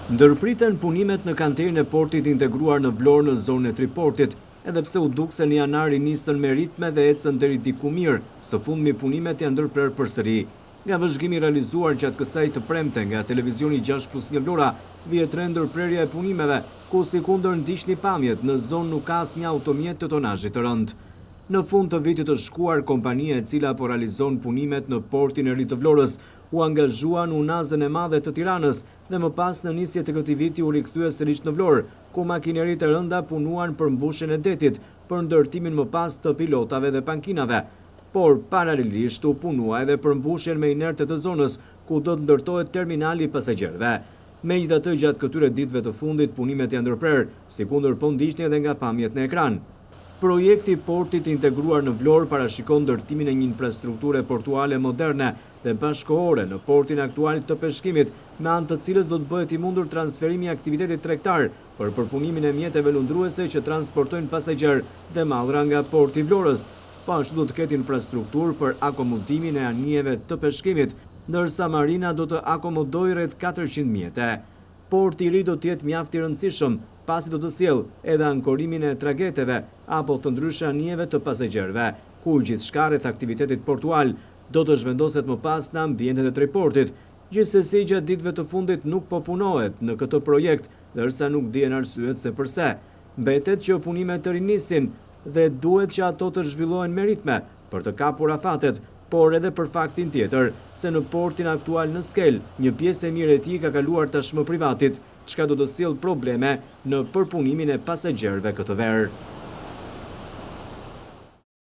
Ndërpriten punimet në kanterin e portit integruar në Vlorë në zonën e Triportit, edhe pse u duk se në janar i nisën me ritme dhe ecën deri diku mirë, së fundmi punimet janë ndërprer përsëri. Nga vëzhgimi realizuar gjatë kësaj të premte nga televizioni 6+1 Vlora, vjet re ndërprerja e punimeve, ku sikundër ndiqni pamjet në zonë nuk ka asnjë automjet të tonazhit të rënd. Në fund të vitit të shkuar, kompania e cila po realizon punimet në portin e ri të Vlorës u angazhua në Unazën e Madhe të Tiranës dhe më pas në nisje të këtij viti u rikthye sërish në Vlorë, ku makineritë e rënda punuan për mbushjen e detit, për ndërtimin më pas të pilotave dhe pankinave. Por paralelisht u punua edhe për mbushjen me inerte të zonës, ku do të ndërtohet terminali i pasagjerëve. Megjithatë, gjatë këtyre ditëve të fundit punimet janë ndërprer, sikundër po ndiqni edhe nga pamjet në ekran. Projekti portit integruar në Vlorë parashikon ndërtimin e një infrastrukture portuale moderne dhe bashkëkohore në portin aktual të peshkimit, me anë të cilës do të bëhet i mundur transferimi i aktivitetit tregtar për përpunimin e mjeteve lundruese që transportojnë pasagjer dhe mallra nga porti i Vlorës. Po ashtu do të ketë infrastrukturë për akomodimin e anijeve të peshkimit, ndërsa marina do të akomodojë rreth 400 mjete. Porti i ri do të jetë mjaft i rëndësishëm, pasi do të sjellë edhe ankorimin e trageteve apo të ndryshme anijeve të pasagjerëve, ku gjithçka rreth aktivitetit portual do të zhvendoset më pas në ambientet e Triportit. Gjithsesi, gjatë ditëve të fundit nuk po punohet në këtë projekt, ndërsa nuk dihen arsyet se pse. Mbetet që punimet të rinisin dhe duhet që ato të zhvillohen me ritme për të kapur afatet, por edhe për faktin tjetër, se në portin aktual në Skel, një pjesë e mirë e tij ka kaluar tashmë privatit, çka do të sjellë probleme në përpunimin e pasagjerëve këtë verë.